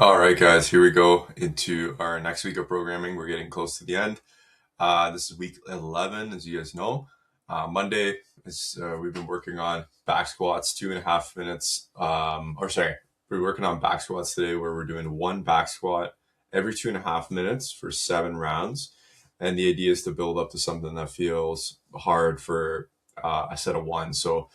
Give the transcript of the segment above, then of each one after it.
All right, guys, here we go into our next week of programming. We're getting close to the end. This is week 11, as you guys know. Monday is we've been working on back squats, 2.5 minutes. We're working on back squats today, where we're doing one back squat every 2.5 minutes for 7 rounds. And the idea is to build up to something that feels hard for a set of one. So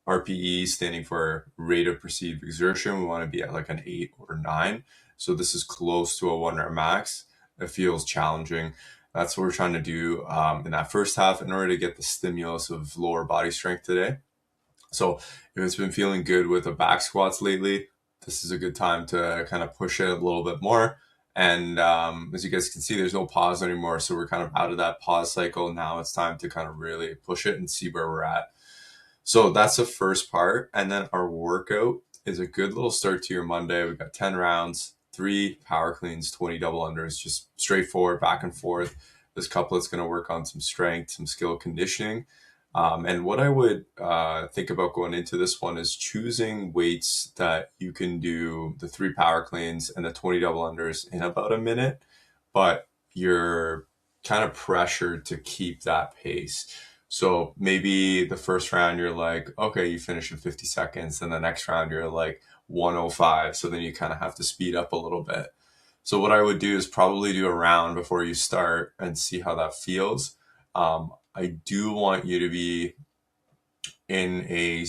RPE standing for rate of perceived exertion. We want to be at like an 8 or 9. So this is close to a 1 rep max. It feels challenging. That's what we're trying to do in that first half in order to get the stimulus of lower body strength today. So if it's been feeling good with the back squats lately, this is a good time to kind of push it a little bit more. And as you guys can see, there's no pause anymore. So we're kind of out of that pause cycle. Now it's time to kind of really push it and see where we're at. So that's the first part. And then our workout is a good little start to your Monday. We've got 10 rounds, 3 power cleans, 20 double unders, just straightforward back and forth. This couplet's going to work on some strength, some skill conditioning. And what I would think about going into this one is choosing weights that you can do the 3 power cleans and the 20 double unders in about a minute, but you're kind of pressured to keep that pace. So maybe the first round you're like, okay, you finish in 50 seconds. And the next round you're like 105. So then you kind of have to speed up a little bit. So what I would do is probably do a round before you start and see how that feels. I do want you to be in a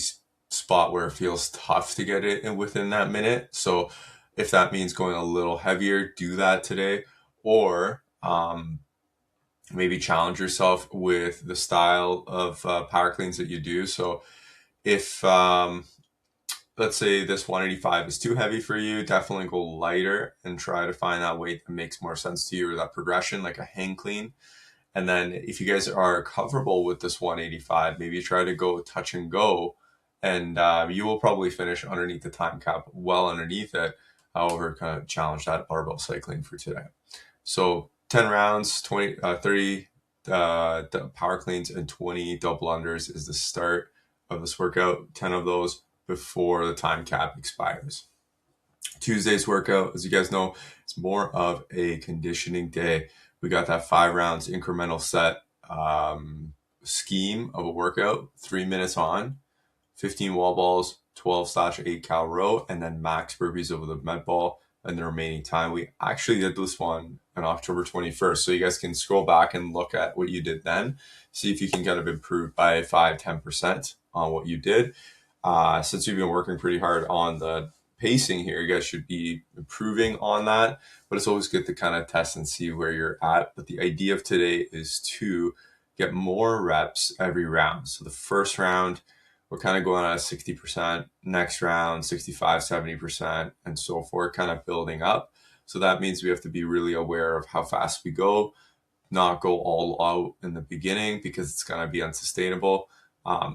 spot where it feels tough to get it in within that minute. So if that means going a little heavier, do that today. Or maybe challenge yourself with the style of power cleans that you do. So if let's say this 185 is too heavy for you, definitely go lighter and try to find that weight that makes more sense to you, or that progression, like a hang clean. And then if you guys are comfortable with this 185, maybe try to go touch and go, and you will probably finish underneath the time cap, well underneath it. However, kind of challenge that barbell cycling for today. So 10 rounds, 30 power cleans, and 20 double unders is the start of this workout. 10 of those before the time cap expires. Tuesday's workout, as you guys know, it's more of a conditioning day. We got that 5 rounds incremental set scheme of a workout, 3 minutes on, 15 wall balls, 12/8 cal row, and then max burpees over the med ball and the remaining time. We actually did this one on October 21st. So you guys can scroll back and look at what you did then. See if you can kind of improve by 5-10% on what you did. Since you've been working pretty hard on the pacing here, you guys should be improving on that. But it's always good to kind of test and see where you're at. But the idea of today is to get more reps every round. So the first round, we're kind of going at 60%, next round 65, 70%, and so forth, kind of building up. So that means we have to be really aware of how fast we go, not go all out in the beginning, because it's going to be unsustainable.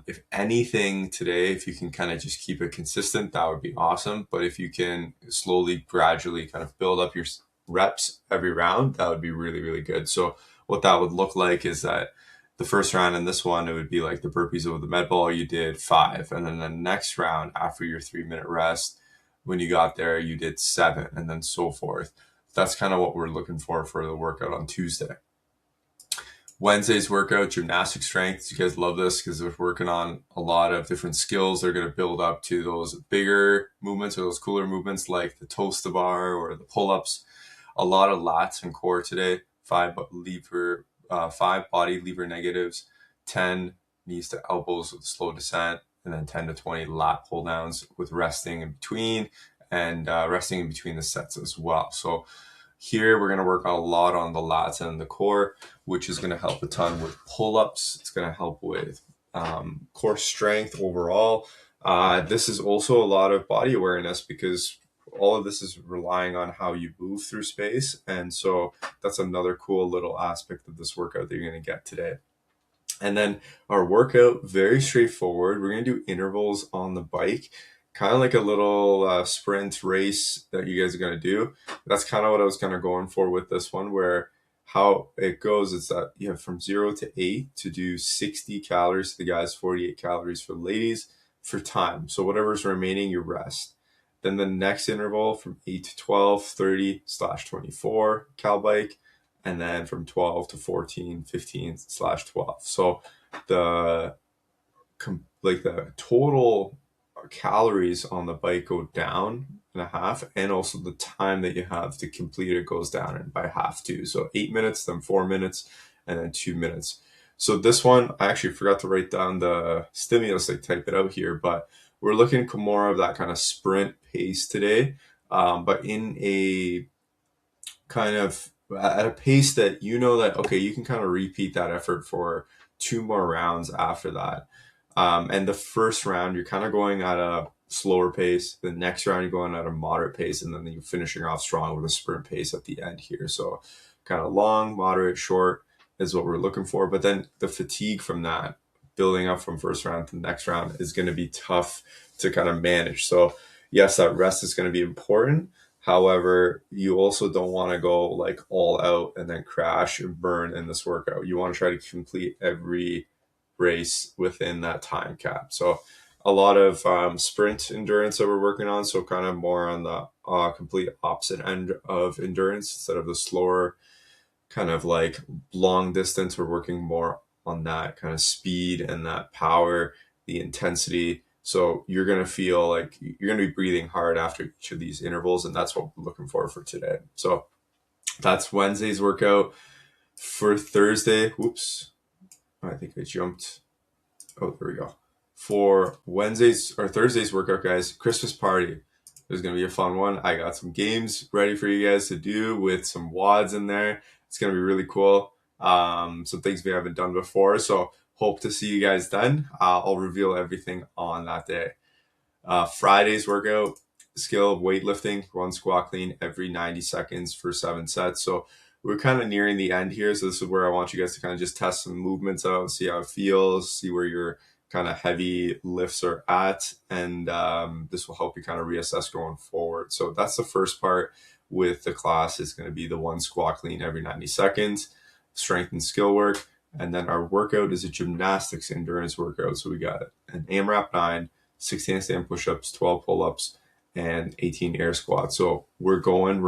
If anything today, if you can kind of just keep it consistent, that would be awesome. But if you can slowly, gradually kind of build up your reps every round, that would be really, really good. So what that would look like is that the first round in this one, it would be like the burpees over the med ball, you did 5. And then the next round, after your 3-minute rest, when you got there, you did 7, and then so forth. That's kind of what we're looking for the workout on Tuesday. Wednesday's workout, gymnastic strength. You guys love this because we're working on a lot of different skills. They're going to build up to those bigger movements or those cooler movements like the toast to bar or the pull-ups. A lot of lats and core today. 5 body lever negatives, 10 knees to elbows with slow descent, and then 10 to 20 lat pull downs with resting in between, and resting in between the sets as well. So here we're going to work a lot on the lats and the core, which is going to help a ton with pull-ups. It's going to help with core strength overall. This is also a lot of body awareness, because all of this is relying on how you move through space. And so that's another cool little aspect of this workout that you're going to get today. And then our workout, very straightforward. We're going to do intervals on the bike, kind of like a little sprint race that you guys are going to do. That's kind of what I was kind of going for with this one, where how it goes is that you have from 0 to 8 to do 60 calories for the guys, 48 calories for the ladies for time. So whatever's remaining, you rest. Then the next interval from 8 to 12, 30/24 cal bike. And then from 12 to 14, 15/12. So the the total calories on the bike go down in a half, and also the time that you have to complete it goes down in by half too. So 8 minutes, then 4 minutes, and then 2 minutes. So this one, I actually forgot to write down the stimulus, like type it out here, but we're looking for more of that kind of sprint pace today, but in a kind of at a pace that you know that, okay, you can kind of repeat that effort for 2 more rounds after that. And the first round, you're kind of going at a slower pace. The next round, you're going at a moderate pace, and then you're finishing off strong with a sprint pace at the end here. So kind of long, moderate, short is what we're looking for. But then the fatigue from that, building up from first round to the next round, is going to be tough to kind of manage. So yes, that rest is going to be important. However, you also don't want to go like all out and then crash and burn in this workout. You want to try to complete every race within that time cap. So a lot of sprint endurance that we're working on. So kind of more on the complete opposite end of endurance instead of the slower kind of like long distance. We're working more on that kind of speed and that power, the intensity. So you're going to feel like you're going to be breathing hard after each of these intervals. And that's what we're looking for today. So that's Wednesday's workout. For Thursday, whoops, I think I jumped. Oh, there we go. For Wednesday's or Thursday's workout, guys, Christmas party. There's going to be a fun one. I got some games ready for you guys to do with some WODs in there. It's going to be really cool. Some things we haven't done before. So hope to see you guys then. I'll reveal everything on that day. Friday's workout, skill of weightlifting, run, squat, clean every 90 seconds for 7 sets. So we're kind of nearing the end here. So this is where I want you guys to kind of just test some movements out, see how it feels, see where your kind of heavy lifts are at. And this will help you kind of reassess going forward. So that's the first part with the class, is going to be the one squat clean every 90 seconds, strength and skill work. And then our workout is a gymnastics endurance workout. So we got an AMRAP 9, 16 handstand push-ups, 12 pull-ups, and 18 air squats. So we're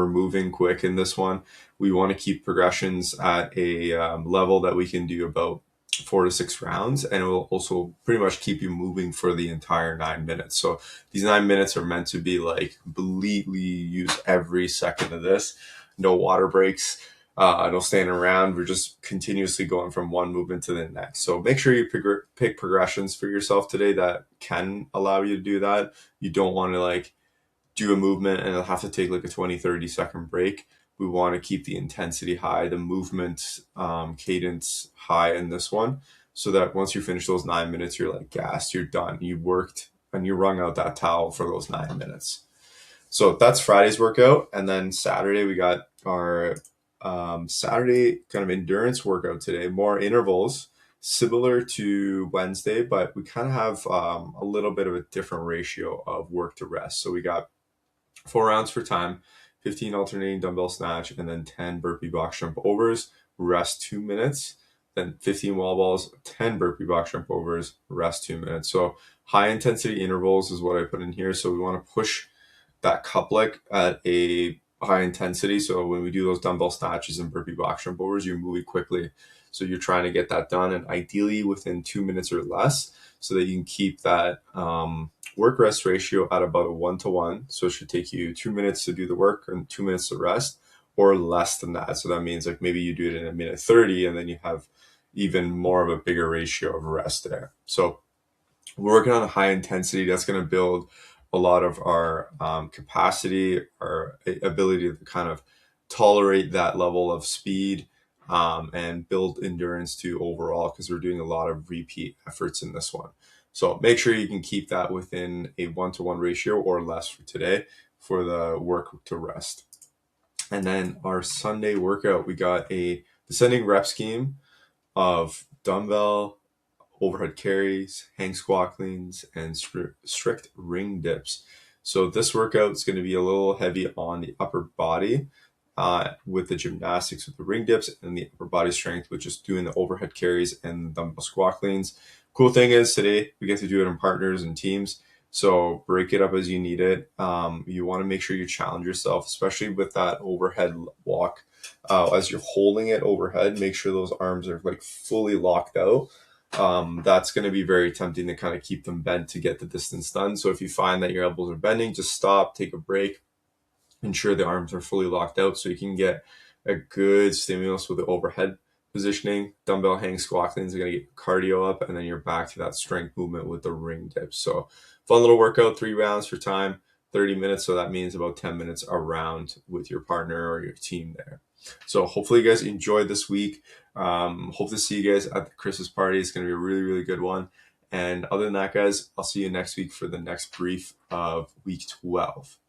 moving quick in this one. We want to keep progressions at a level that we can do about 4 to 6 rounds, and it will also pretty much keep you moving for the entire 9 minutes. So these 9 minutes are meant to be like completely use every second of this. No water breaks, no standing around. We're just continuously going from one movement to the next. So make sure you pick progressions for yourself today that can allow you to do that. You don't want to like do a movement and it'll have to take like a 20-30 second break. We want to keep the intensity high, the movement cadence high in this one, so that once you finish those 9 minutes, you're like gassed, you're done, you worked, and you wrung out that towel for those 9 minutes. So that's Friday's workout. And then Saturday, we got our Saturday kind of endurance workout today, more intervals, similar to Wednesday, but we kind of have a little bit of a different ratio of work to rest. So we got 4 rounds for time, 15 alternating dumbbell snatch, and then 10 burpee box jump overs, rest 2 minutes, then 15 wall balls, 10 burpee box jump overs, rest 2 minutes. So high intensity intervals is what I put in here. So we want to push that couplet at a high intensity. So when we do those dumbbell snatches and burpee box jump overs, you're moving quickly. So you're trying to get that done, and ideally within 2 minutes or less, so that you can keep that work rest ratio at about a 1-to-1. So it should take you 2 minutes to do the work and 2 minutes to rest, or less than that. So that means like maybe you do it in a minute 30, and then you have even more of a bigger ratio of rest there. So we're working on a high intensity. That's going to build a lot of our capacity, our ability to kind of tolerate that level of speed, and build endurance too overall, because we're doing a lot of repeat efforts in this one. So make sure you can keep that within a 1-to-1 ratio or less for today for the work to rest. And then our Sunday workout, we got a descending rep scheme of dumbbell, overhead carries, hang squat cleans, and strict ring dips. So this workout is going to be a little heavy on the upper body with the gymnastics with the ring dips, and the upper body strength with just doing the overhead carries and dumbbell squat cleans. Cool thing is today we get to do it in partners and teams. So break it up as you need it. You want to make sure you challenge yourself, especially with that overhead walk. As you're holding it overhead, make sure those arms are like fully locked out. That's going to be very tempting to kind of keep them bent to get the distance done. So if you find that your elbows are bending, just stop, take a break, ensure the arms are fully locked out so you can get a good stimulus with the overhead positioning. Dumbbell hang squat cleans are going to get cardio up, and then you're back to that strength movement with the ring dips. So fun little workout, 3 rounds for time, 30 minutes. So that means about 10 minutes around with your partner or your team there. So hopefully you guys enjoyed this week. Hope to see you guys at the Christmas party. It's going to be a really, really good one. And other than that, guys, I'll see you next week for the next brief of week 12.